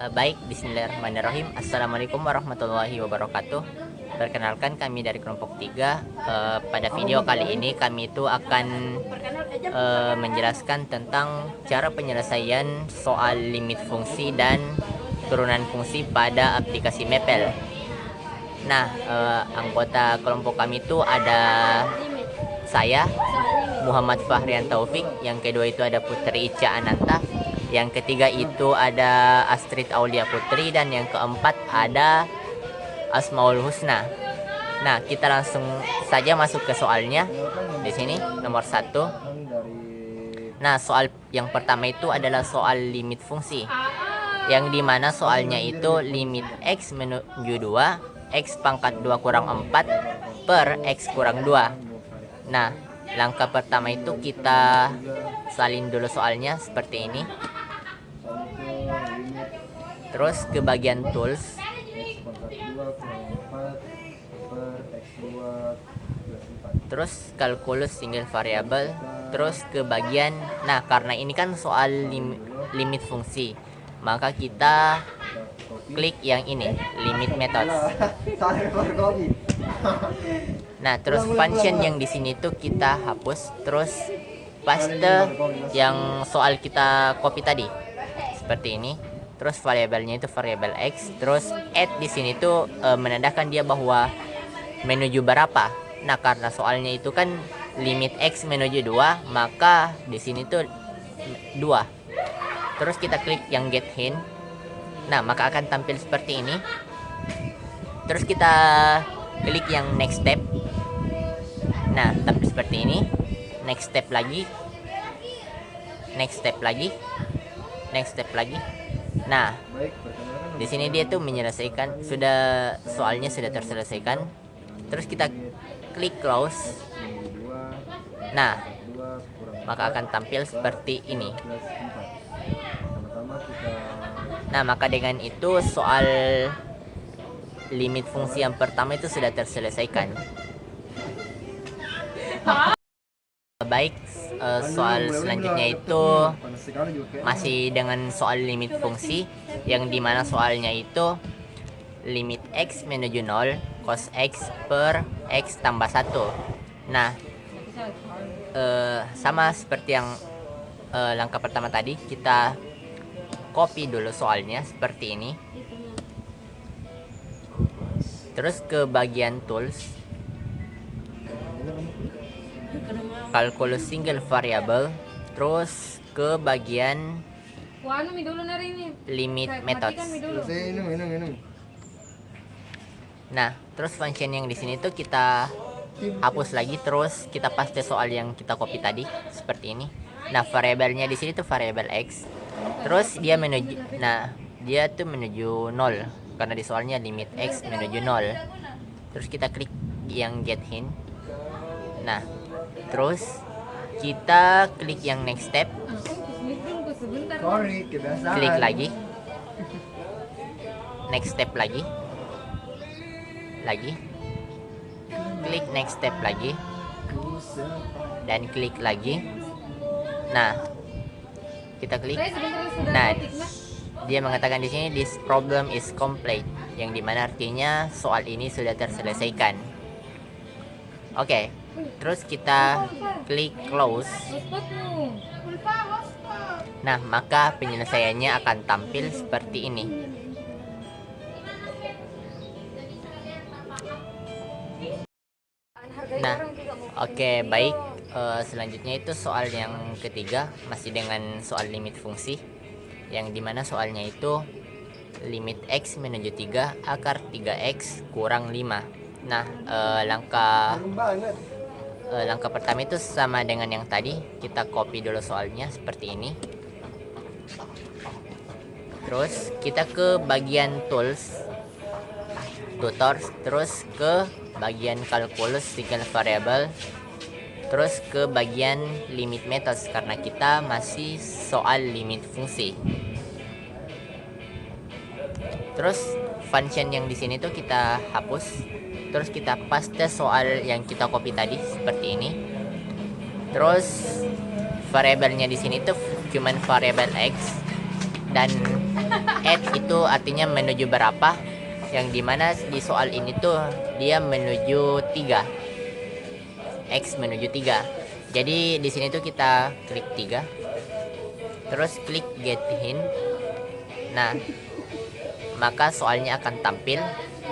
Baik, bismillahirrahmanirrahim. Assalamualaikum warahmatullahi wabarakatuh. Perkenalkan, kami dari kelompok 3. Pada video kali ini kami itu akan menjelaskan tentang cara penyelesaian soal limit fungsi dan turunan fungsi pada aplikasi Mapel. Nah, anggota kelompok kami itu ada saya, Muhammad Fahrian Taufik. Yang kedua itu ada Putri Ica Ananta. Yang ketiga itu ada Astrid Aulia Putri, dan yang keempat ada Asmaul Husna. Nah, kita langsung saja masuk ke soalnya. Di sini nomor 1. Nah, soal yang pertama itu adalah soal limit fungsi, yang dimana soalnya itu limit x menuju 2, x pangkat 2 kurang 4 per x kurang 2. Nah, langkah pertama itu kita salin dulu soalnya seperti ini. Terus ke bagian tools. Terus kalkulus single variable. Terus ke bagian, nah karena ini kan soal limit fungsi, maka kita klik yang ini, limit methods. Nah, terus function yang di sini tuh kita hapus, terus paste yang soal kita copy tadi seperti ini. Terus variabelnya itu variabel x. Terus add di sini tuh menandakan dia bahwa menuju berapa. Nah, karena soalnya itu kan limit x menuju 2, maka di sini tuh 2. Terus kita klik yang get hint. Nah, maka akan tampil seperti ini. Terus kita klik yang next step. Nah, tampil seperti ini. Next step lagi. Next step lagi. Next step lagi. Nah, di sini dia tuh menyelesaikan, soalnya sudah terselesaikan. Terus kita klik close. Nah, maka akan tampil seperti ini. Nah, maka dengan itu soal limit fungsi yang pertama itu sudah terselesaikan. Baik, soal selanjutnya itu masih dengan soal limit fungsi, yang dimana soalnya itu limit x menuju 0 cos x per x tambah 1. Nah, sama seperti yang langkah pertama tadi, kita copy dulu soalnya seperti ini. Terus ke bagian tools, kalkulus single variable. Terus ke bagian limit methods. Nah, terus function yang di sini tuh kita hapus lagi, terus kita paste soal yang kita copy tadi seperti ini. Nah, variabelnya di sini tuh variabel x. Terus dia menuju, nah dia tuh menuju 0 karena di soalnya limit x menuju 0. Terus kita klik yang get hint. Nah, terus kita klik yang next step. Klik lagi. Next step lagi. Klik next step lagi. Dan klik lagi. Nah, kita klik. Nah, dia mengatakan di sini this problem is complete, yang dimana artinya soal ini sudah terselesaikan. Oke, terus kita klik close. Nah, maka penyelesaiannya akan tampil seperti ini. Nah, oke, baik. Selanjutnya itu soal yang ketiga, masih dengan soal limit fungsi, yang dimana soalnya itu limit x menuju 3 akar 3x kurang 5. Nah, langkah pertama itu sama dengan yang tadi, kita copy dulu soalnya seperti ini. Terus kita ke bagian tools, tutors, terus ke bagian kalkulus single variable, terus ke bagian limit methods karena kita masih soal limit fungsi. Terus function yang di sini tuh kita hapus. Terus kita paste soal yang kita copy tadi seperti ini. Terus variabelnya di sini tuh cuman variabel x, dan At itu artinya menuju berapa, yang dimana di soal ini tuh dia menuju 3, X menuju 3. Jadi di sini tuh kita klik 3, terus klik get hint. Nah, maka soalnya akan tampil.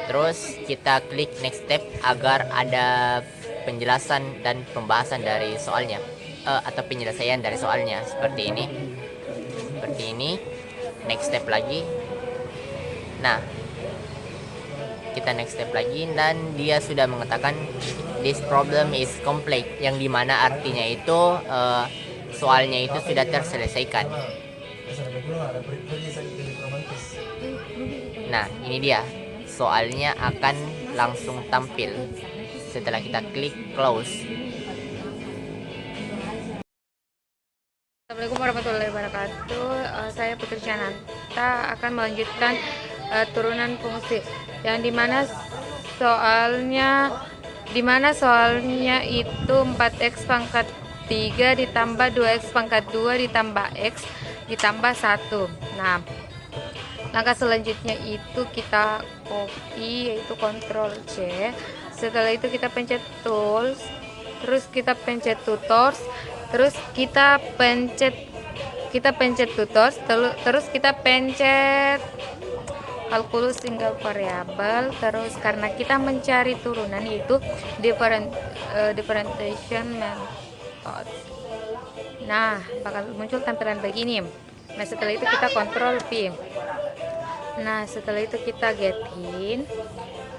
Terus kita klik next step agar ada penjelasan dan pembahasan dari soalnya, atau penyelesaian dari soalnya seperti ini. Seperti ini. Next step lagi. Nah, kita next step lagi dan dia sudah mengatakan this problem is complex, yang dimana artinya itu soalnya itu sudah terselesaikan. Nah, ini dia soalnya akan langsung tampil setelah kita klik close. Assalamualaikum warahmatullahi wabarakatuh. Saya Putri Cananta akan melanjutkan turunan fungsi yang dimana soalnya itu 4x pangkat 3 ditambah 2x pangkat 2 ditambah x ditambah 1. Nah, langkah selanjutnya itu kita copy, yaitu Ctrl C. Setelah itu kita pencet tools, terus kita pencet tutors, terus kita pencet tutors, terus kita pencet kalkulus single variable. Terus karena kita mencari turunan, yaitu differentiation method. Nah, bakal muncul tampilan begini. Nah, setelah itu kita Ctrl V. Nah, setelah itu kita get in.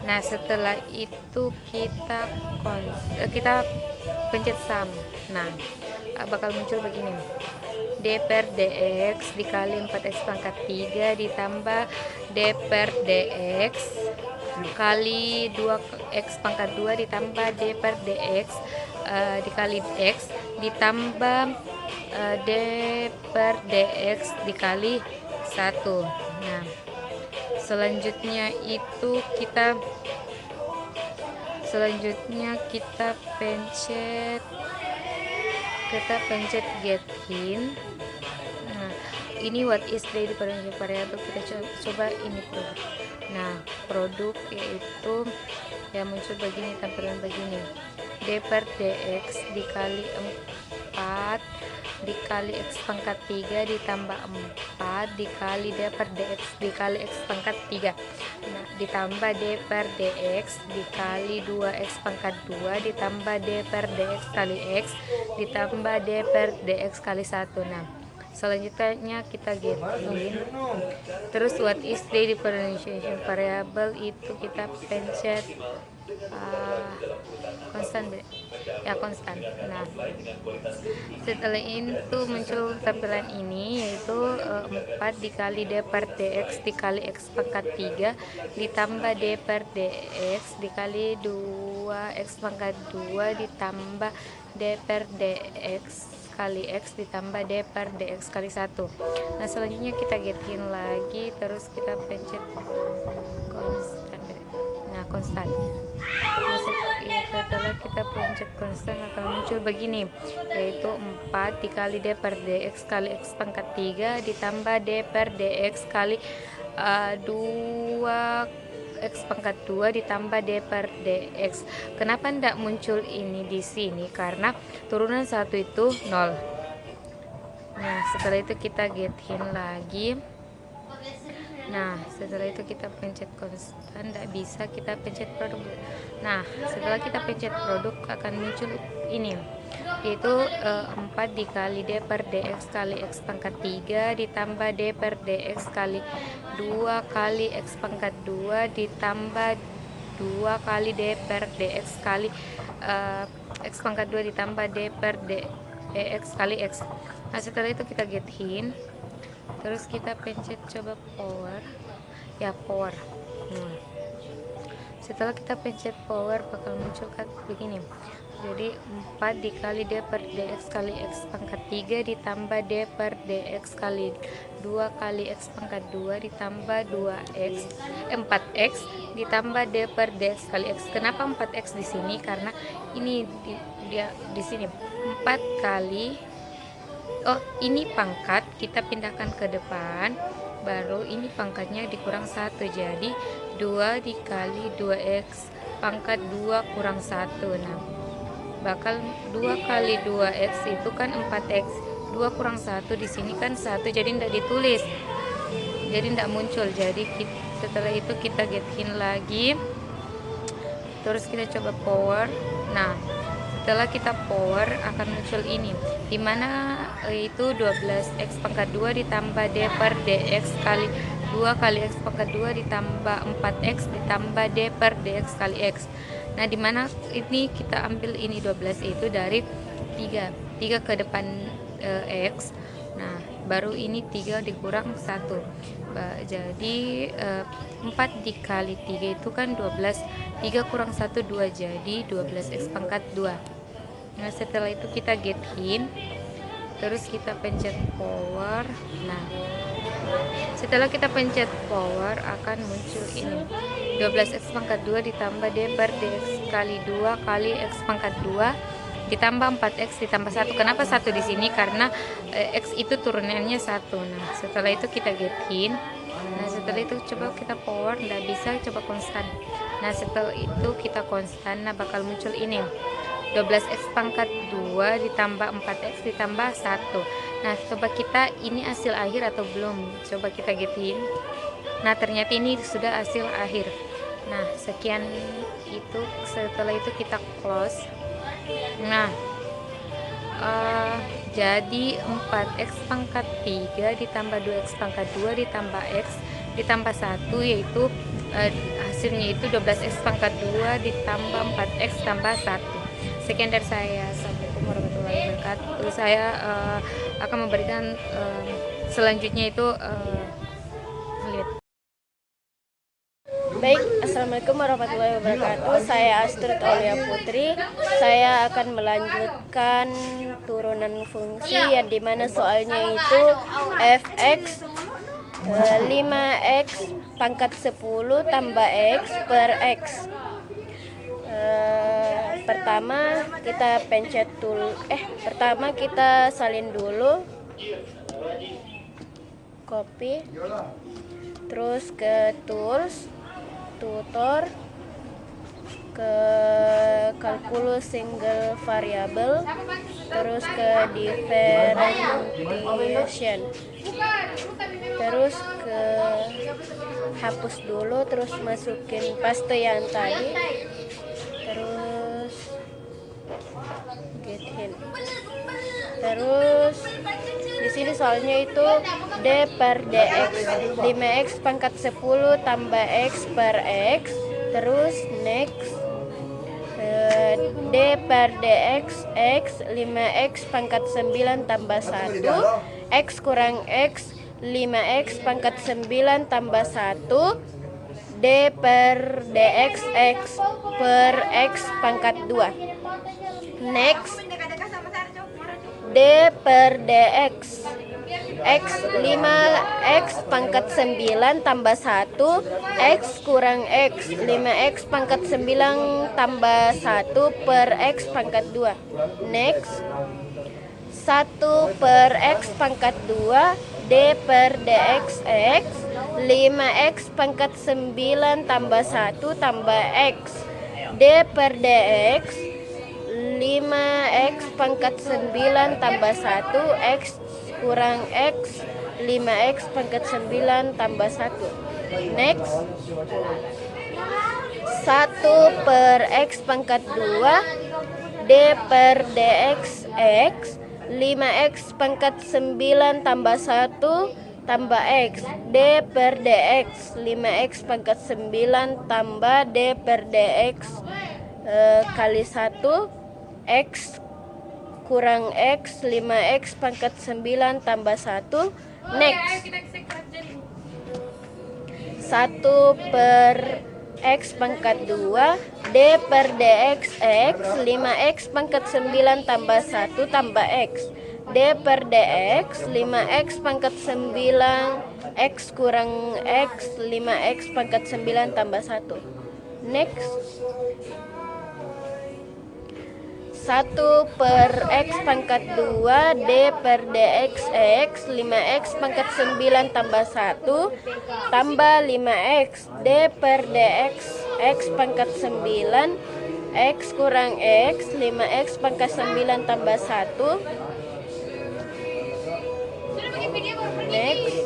Nah, setelah itu kita pencet sum. Nah, bakal muncul begini. D per dx dikali 4x pangkat 3 ditambah D per dx kali 2x pangkat 2 ditambah D per dx dikali x ditambah D per dx dikali 1. Nah, selanjutnya kita pencet get in. Nah, ini what is the differential variable, kita coba ini produk. Nah, produk yaitu yang muncul begini, tampilan begini. D per dx dikali 4 dikali x pangkat 3 ditambah 4 dikali D per dx dikali x pangkat 3. Nah, ditambah D per dx dikali 2x pangkat 2 ditambah D per dx kali x ditambah D per dx kali 1. Nah, selanjutnya kita get in. Terus what is the differentiation variable itu kita pencet konstan. Nah, setelah itu muncul tampilan ini, yaitu 4 dikali D per dx dikali x pangkat 3 ditambah D per dx dikali 2x pangkat 2 ditambah D per dx kali x ditambah D per dx kali 1. Nah, selanjutnya kita get in lagi, terus kita pencet konstan. Nah, konstan. Setelah kita pencet konstan akan muncul begini, yaitu 4 dikali D per dx kali x pangkat 3 ditambah D per dx kali 2x pangkat 2 ditambah D per dx. Kenapa tidak muncul ini di sini? Karena turunan 1 itu 0. Nah, setelah itu kita get in lagi. Nah, setelah itu kita pencet konstan, tidak bisa, kita pencet produk. Nah, setelah kita pencet produk akan muncul ini, yaitu 4 dikali D per dx kali x pangkat 3 ditambah D per dx kali 2 kali x pangkat 2 ditambah 2 kali D per dx kali x pangkat 2 ditambah D per dx kali x. Nah, setelah itu kita get in. Terus kita pencet coba power. Nah, setelah kita pencet power bakal muncul begini. Jadi 4 dikali D per dx kali x pangkat 3 ditambah D per dx kali 2 kali x pangkat 2 ditambah 4x ditambah D per dx kali x. Kenapa 4x di sini? Karena ini dia di sini 4 kali ini pangkat, kita pindahkan ke depan, baru ini pangkatnya dikurang 1, jadi 2 dikali 2x pangkat 2 kurang 1. Nah, bakal 2 kali 2x itu kan 4x, 2 kurang 1 di sini kan 1, jadi tidak ditulis, jadi tidak muncul. Jadi setelah itu kita get in lagi, terus kita coba power. Nah, setelah kita power akan muncul ini, dimana itu 12x pangkat 2 ditambah d per dx kali 2 kali x pangkat 2 ditambah 4x ditambah d per dx kali x. Nah, dimana ini kita ambil ini 12 itu dari 3 ke depan x. Nah, baru ini 3 dikurang 1, jadi 4 dikali 3 itu kan 12, 3 kurang 1 2, jadi 12x pangkat 2. Nah, setelah itu kita get in, terus kita pencet power. Nah, setelah kita pencet power akan muncul ini 12x pangkat 2 ditambah d per dx kali 2 kali x pangkat 2 ditambah 4x ditambah 1. Kenapa 1 di sini? Karena x itu turunannya 1. Nah, setelah itu kita get in. Nah, setelah itu coba kita power, nggak bisa, coba konstan. Nah, setelah itu kita konstan, nah bakal muncul ini 12x pangkat 2 ditambah 4x ditambah 1. Nah, coba kita ini hasil akhir atau belum, coba kita get in. Nah, ternyata ini sudah hasil akhir. Nah, sekian itu. Setelah itu kita close. Nah, jadi 4x pangkat 3 ditambah 2x pangkat 2 ditambah x ditambah 1, yaitu hasilnya itu 12x pangkat 2 ditambah 4x tambah 1. Sekian dari saya. Assalamualaikum warahmatullahi wabarakatuh. Saya akan memberikan selanjutnya itu lihat. Baik, Assalamualaikum warahmatullahi wabarakatuh. Saya Astrid Aulia Putri. Saya akan melanjutkan turunan fungsi yang dimana soalnya itu fx 5x pangkat 10 tambah x per x. Pertama kita pencet pertama kita salin dulu, copy, terus ke tools, tutor, ke kalkulus single variable, terus ke differentiation, terus ke hapus dulu, terus masukin paste yang tadi, terus get in. Terus di sini soalnya itu d per dx 5x pangkat 10 tambah x per x, terus next d per dx x 5x pangkat 9 tambah 1 x kurang x 5x pangkat 9 tambah 1 d per dx x per x pangkat 2. Next d per dx x 5x pangkat 9 tambah 1 x kurang x 5x pangkat 9 tambah 1 per x pangkat 2. Next 1 per x pangkat 2 d per dx x 5x pangkat 9 tambah 1 tambah x d per dx 5x pangkat 9 tambah 1 x kurang x 5x pangkat 9 tambah 1. Next 1 per x pangkat 2 d per dx x 5x pangkat 9 tambah 1 tambah x d per dx 5x pangkat 9 tambah d per dx kali 1 x kurang x 5x pangkat 9 tambah 1. Next 1 per x pangkat 2 d per dx x 5x pangkat 9 tambah 1 tambah x d per dx 5x pangkat 9 x kurang x 5x pangkat 9 tambah 1. Next 1 per X pangkat 2 D per DX X 5X pangkat 9 tambah 1 tambah 5X D per DX X pangkat 9 X kurang X 5X pangkat 9 tambah 1. Next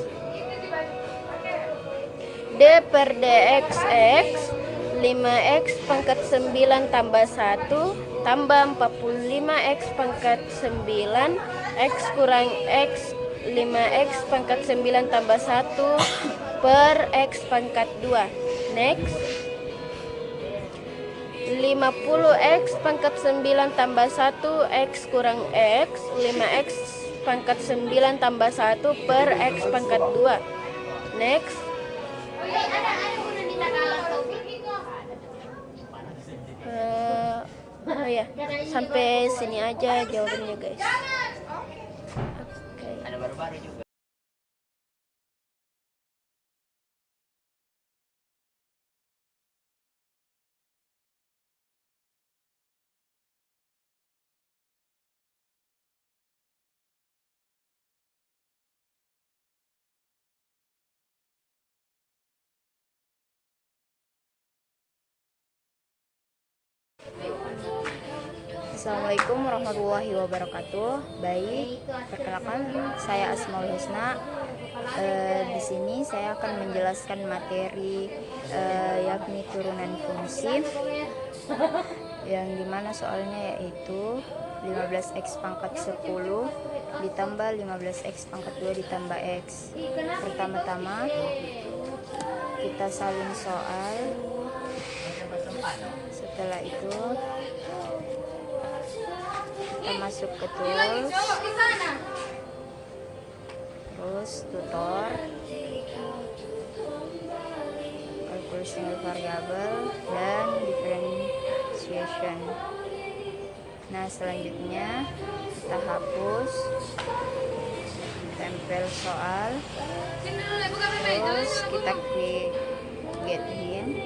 D per DX X 5X pangkat 9 tambah 1 tambah 45X pangkat 9 X kurang X 5X pangkat 9 tambah 1 per X pangkat 2. Next 50X pangkat 9 tambah 1 X kurang X 5X pangkat 9 tambah 1 per X pangkat 2. Next oh ya, sampai sini aja jawabannya guys. Oke. Ada baru-baru juga. Assalamualaikum warahmatullahi wabarakatuh. Baik, perkenalkan saya Asmaul Husna. Di sini saya akan menjelaskan materi yakni turunan fungsi, yang dimana soalnya yaitu 15x pangkat 10 ditambah 15x pangkat 2 ditambah x. Pertama-tama kita salin soal. Setelah itu kita masuk ke tools, terus tutor, calculus single variable, dan differentiation. Nah, selanjutnya kita hapus, tempel soal, terus kita klik get in.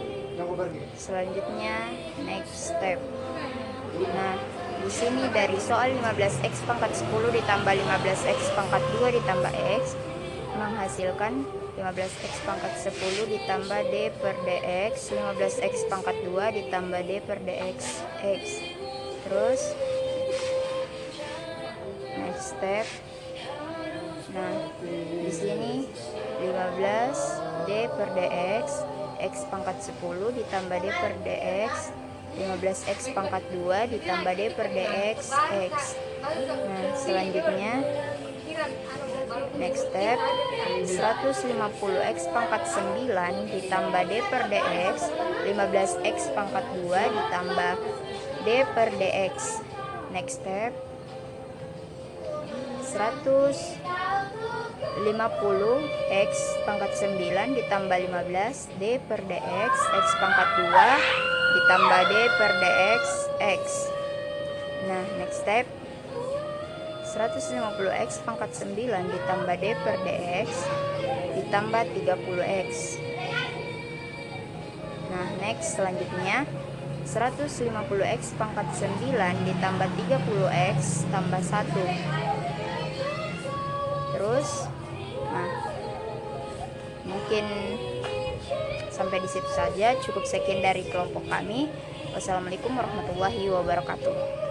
Selanjutnya next step. Nah, di sini dari soal 15x pangkat 10 ditambah 15x pangkat 2 ditambah x menghasilkan 15x pangkat 10 ditambah d per dx, 15x pangkat 2 ditambah d per dx x. Terus next step. Nah, di sini 15 d per dx x pangkat 10 ditambah d per dx 15x pangkat 2 ditambah d per dx x. Nah, selanjutnya next step 150x pangkat 9 ditambah d per dx 15x pangkat 2 ditambah d per dx. Next step 150x pangkat 9 ditambah 15 d per dx x pangkat 2 ditambah d per dx x. Nah, next step 150x pangkat 9 ditambah d per dx ditambah 30x. Nah, next selanjutnya 150x pangkat 9 ditambah 30x tambah 1. Terus nah, mungkin sampai di situ saja, cukup sekian dari kelompok kami. Wassalamualaikum warahmatullahi wabarakatuh.